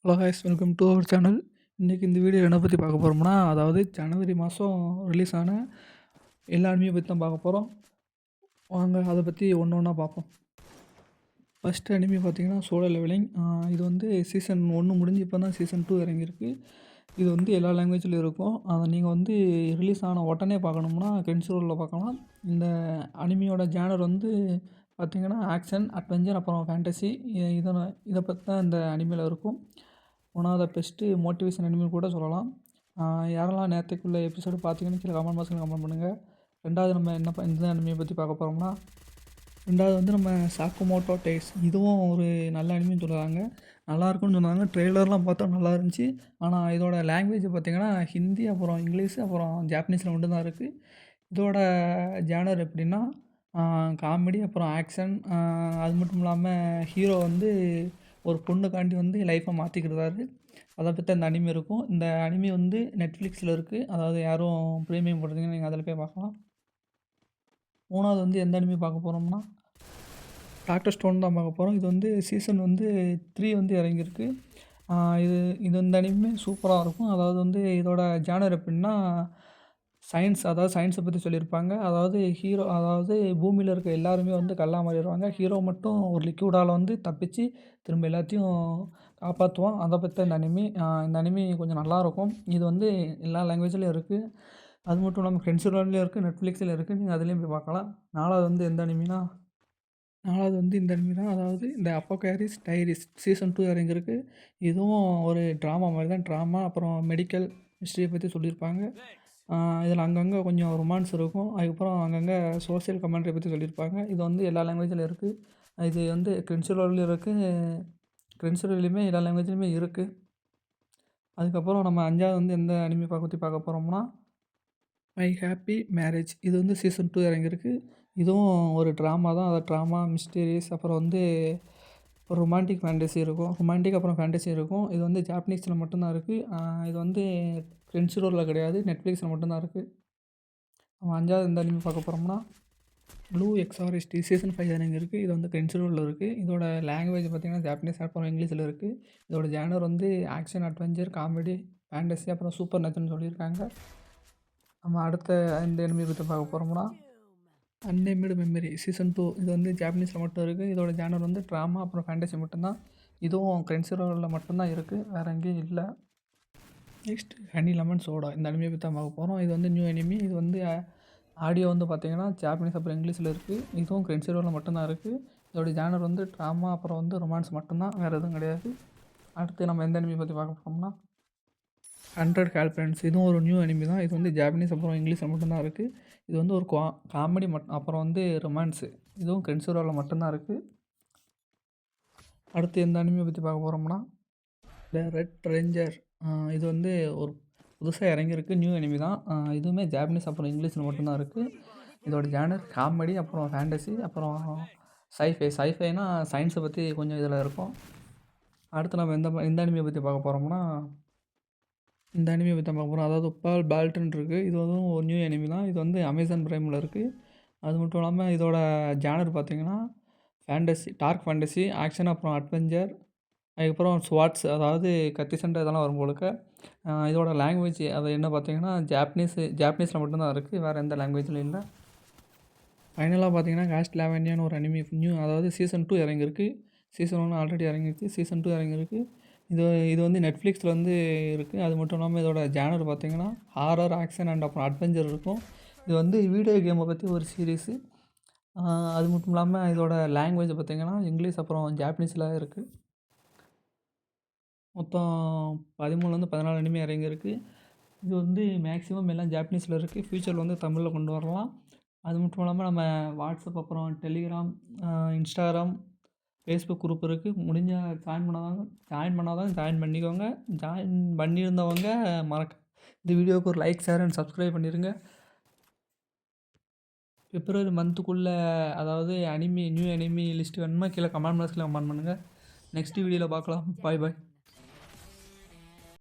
Hello ஹாய்ஸ் welcome to our channel. இன்றைக்கி இந்த வீடியோ என்ன பற்றி பார்க்க போகிறோம்னா, அதாவது ஜனவரி மாதம் ரிலீஸ் ஆன எல்லா அனிமியை பற்றி தான் பார்க்க போகிறோம். வாங்க அதை பற்றி ஒன்று ஒன்றா பார்ப்போம். ஃபஸ்ட்டு அனிமி பார்த்திங்கன்னா சோலோ லெவலிங். இது வந்து சீசன் 1 முடிஞ்சு இப்போ தான் சீசன் 2 இறங்கியிருக்கு. இது வந்து எல்லா லாங்குவேஜ்லையும் இருக்கும். அதை நீங்கள் வந்து ரிலீஸ் ஆன உடனே பார்க்கணும்னா கிரென்ச்சிரோலில் பார்க்கலாம். இந்த அனிமியோட ஜேனர் வந்து பார்த்திங்கன்னா ஆக்ஷன், அட்வென்ச்சர், அப்புறம் ஃபேண்டசி. இதை பற்றி தான் இந்த அனிமியில் இருக்கும். One of the best motivation anime கூட சொல்லலாம். யாரெல்லாம் நேற்றுக்குள்ள எபிசோடு பார்த்தீங்கன்னு கீழே கமெண்ட் பாக்ஸில் கமெண்ட் பண்ணுங்கள். ரெண்டாவது நம்ம எந்த அனிமியை பற்றி பார்க்க போகிறோம்னா, ரெண்டாவது வந்து நம்ம சாக்குமோட்டோ டேஸ். இதுவும் ஒரு நல்ல அனிமின்னு சொல்லுறாங்க. நல்லாயிருக்குன்னு சொன்னாங்க. ட்ரெய்லர்லாம் பார்த்தா நல்லா இருந்துச்சு. ஆனால் இதோட லாங்குவேஜ் பார்த்திங்கன்னா ஹிந்தி, அப்புறம் இங்கிலீஷு, அப்புறம் ஜாப்பனீஸில் மட்டும்தான் இருக்குது. இதோட ஜேனர் எப்படின்னா காமெடி, அப்புறம் ஆக்ஷன். அது மட்டும் இல்லாமல் ஹீரோ வந்து ஒரு பொண்ணுக்காண்டி வந்து லைஃப்பை மாற்றிக்கிடுறாரு. அதை பற்றி அந்த அனிமி இருக்கும். இந்த அனிமி வந்து நெட்ஃப்ளிக்ஸில் இருக்குது. அதாவது யாரும் ப்ரீமியம் போட்டிருந்தீங்கன்னா நீங்கள் அதில் போய் பார்க்கலாம். மூணாவது வந்து எந்த அனிமி பார்க்க போகிறோம்னா டாக்டர் ஸ்டோன் தான் பார்க்க போகிறோம். இது வந்து சீசன் வந்து 3 வந்து இறங்கியிருக்கு. இது இது இந்த அனிமே சூப்பராக இருக்கும். அதாவது வந்து இதோட ஜானர் எப்படின்னா சயின்ஸ், அதாவது சயின்ஸை பற்றி சொல்லியிருப்பாங்க. அதாவது பூமியில் இருக்க எல்லாருமே வந்து கல்லா மாறிடுவாங்க. ஹீரோ மட்டும் ஒரு லிக்விடால் வந்து தப்பிச்சு திரும்ப எல்லாத்தையும் காப்பாற்றுவான். அதை பற்றி இந்த அனிமி. இந்த அனிமி கொஞ்சம் நல்லாயிருக்கும். இது வந்து எல்லா லாங்குவேஜ்லேயும் இருக்குது. அது மட்டும் இல்லாமல் ஃப்ரெண்ட்ஸ்லேயும் இருக்குது, நெட்ஃப்ளிக்ஸில் இருக்குது. நீங்கள் அதுலேயும் போய் பார்க்கலாம். நாலாவது வந்து எந்த அனிமினா, நாலாவது வந்து இந்த அனிமி தான். அதாவது இந்த அப்போகேரிஸ் டைரிஸ் சீசன் 2 இறங்கியிருக்கு. இதுவும் ஒரு ட்ராமா மாதிரி தான். ட்ராமா, அப்புறம் மெடிக்கல் ஹிஸ்ட்ரியை பற்றி சொல்லியிருப்பாங்க. இதில் அங்கங்கே கொஞ்சம் ரொமான்ஸ் இருக்கும். அதுக்கப்புறம் அங்கங்கே சோசியல் கமெண்ட்ரி பற்றி சொல்லியிருப்பாங்க. இது வந்து எல்லா லாங்குவேஜில் இருக்குது. இது வந்து கிரென்ச்சிரோல்லையும் இருக்குது. கிரென்ச்சிரோல்லையுமே எல்லா லாங்குவேஜ்லையுமே இருக்குது. அதுக்கப்புறம் நம்ம அஞ்சாவது வந்து எந்த அனிமி பற்றி பார்க்க போகிறோம்னா மை ஹாப்பி மேரேஜ். இது வந்து சீசன் 2 இறங்கியிருக்கு. இதுவும் ஒரு ட்ராமா தான். அதாவது ட்ராமா, மிஸ்டீரியஸ், அப்புறம் வந்து ஒரு ரொமான்டிக் ஃபேண்டசி இருக்கும். ரொமான்டிக் அப்புறம் ஃபேண்டசி இருக்கும். இது வந்து ஜாப்பனீஸில் மட்டும்தான் இருக்குது. இது வந்து கிரென்ச்சிரோலில் கிடையாது, நெட்ஃப்ளிக்ஸில் மட்டும்தான் இருக்குது. நம்ம அஞ்சாவது இந்த அனிமி பார்க்க போகிறோம்னா ப்ளூ எக்ஸாரிஸ்ட் சீசன் 5 இறங்கியிருக்கு. இது வந்து கிரென்ச்சிரோலில் இருக்குது. இதோட லாங்குவேஜ் பார்த்திங்கன்னா ஜாப்பனீஸ், அப்புறம் இங்கிலீஷில் இருக்குது. இதோட ஜேனர் வந்து ஆக்ஷன், அட்வென்ச்சர், காமெடி, ஃபேண்டசி, அப்புறம் சூப்பர் நேச்சுரல்னு சொல்லியிருக்காங்க. நம்ம அடுத்த இந்த அனிமி பற்றி பார்க்க போகிறோம்னா அன்நேம்டு மெமரி சீசன் 2. இது வந்து ஜாப்பனீஸில் மட்டும் இருக்குது. இதோட ஜேனர் வந்து ட்ராமா, அப்புறம் ஃபேண்டசி மட்டும்தான். இதுவும் கிரென்ச்சிரோலில் மட்டும்தான் இருக்குது, வேறு எங்கேயும் இல்லை. Next honey lemon soda. இந்த அனிமியை பற்றி தான் பார்க்க போகிறோம். இது வந்து நியூ அனிமி. இது வந்து ஆடியோ வந்து பார்த்திங்கன்னா ஜாப்பனீஸ், அப்புறம் இங்கிலீஷில் இருக்குது. இதுவும் கிரென்ச்சிரோலில் மட்டும்தான் இருக்குது. இதோட ஜேனர் வந்து ட்ராமா, அப்புறம் வந்து ரொமான்ஸ் மட்டும்தான், வேறு எதுவும் கிடையாது. அடுத்து நம்ம எந்த அனிமி பற்றி பார்க்க போகிறோம்னா 100 ஹேல்பிரண்ட்ஸ். இதுவும் ஒரு நியூ அனிமி தான். இது வந்து ஜாப்பனீஸ், அப்புறம் இங்கிலீஷில் மட்டும்தான் இருக்குது. இது வந்து ஒரு காமெடி அப்புறம் வந்து ரொமான்ஸு. இதுவும் கிரென்ச்சிரோலில் மட்டும்தான் இருக்குது. அடுத்து எந்த அனிமியை பற்றி பார்க்க போகிறோம்னா த ரெட் ரேஞ்சர். இது வந்து ஒரு புதுசாக இறங்கியிருக்கு, நியூ அனிமி தான். இதுவுமே ஜாப்பனீஸ், அப்புறம் இங்கிலீஷில் மட்டும்தான் இருக்குது. இதோட ஜேனர் காமெடி, அப்புறம் ஃபேண்டசி, அப்புறம் சைஃபைனா சயின்ஸை பற்றி கொஞ்சம் இதில் இருக்கும். அடுத்து நம்ம எந்த அனிமியை பற்றி பார்க்க போகிறோம்னா இந்த அனிமியை பற்றி தான் பார்க்க போகிறோம். அதாவது பால்டன் இருக்குது. இது வந்து ஒரு நியூ அனிமி தான். இது வந்து அமேசான் பிரைமில் இருக்குது. அது மட்டும் இல்லாமல் இதோட ஜேனர் பார்த்திங்கன்னா ஃபேண்டசி, டார்க் ஃபேண்டசி, ஆக்ஷன், அப்புறம் அட்வென்ச்சர், அதுக்கப்புறம் ஸ்வாட்ஸ், அதாவது கத்தி சண்டை இதெல்லாம் வரும் போலுக்க. இதோட லாங்குவேஜ் அது என்ன பார்த்திங்கன்னா ஜாப்பனீஸில் மட்டும்தான் இருக்குது, வேறு எந்த லாங்குவேஜ்லையும் இல்லை. ஃபைனலாக பார்த்திங்கன்னா காஸ்ட்லாவேனியான்னு ஒரு அனிமி அதாவது சீசன் 2 இறங்கியிருக்கு. சீசன் 1 ஆல்ரெடி இறங்கிருக்கு, சீசன் 2 இறங்கியிருக்கு. இது வந்து நெட்ஃப்ளிக்ஸில் வந்து இருக்குது. அது மட்டும் இல்லாமல் இதோட ஜேனர் பார்த்திங்கன்னா ஹாரர், ஆக்ஷன் அண்ட் அப்புறம் அட்வென்ச்சர் இருக்கும். இது வந்து வீடியோ கேமை பற்றி ஒரு சீரீஸு. அது மட்டும் இல்லாமல் இதோட லாங்குவேஜ் பார்த்திங்கன்னா இங்கிலீஷ், அப்புறம் ஜாப்பனீஸில் இருக்குது. மொத்தம் 13லேருந்து 14 அனிமி இறங்கியிருக்கு. இது வந்து மேக்ஸிமம் எல்லாம் ஜாப்பனீஸில் இருக்குது. ஃப்யூச்சரில் வந்து தமிழில் கொண்டு வரலாம். அது மட்டும் இல்லாமல் நம்ம வாட்ஸ்அப், அப்புறம் டெலிகிராம், இன்ஸ்டாகிராம், ஃபேஸ்புக் குரூப் இருக்குது. முடிஞ்சால் ஜாயின் பண்ணிக்கோங்க. ஜாயின் பண்ணியிருந்தவங்க இந்த வீடியோவுக்கு ஒரு லைக், ஷேர் அண்ட் சப்ஸ்கிரைப் பண்ணிடுங்க. பிப்ரவரி மந்த்துக்குள்ளே அதாவது நியூ அனிமி லிஸ்ட்டு வேணுமா கீழே கமெண்ட் பாக்ஸில் கமெண்ட் பண்ணுங்கள். நெக்ஸ்ட் வீடியோவில் பார்க்கலாம். பாய்.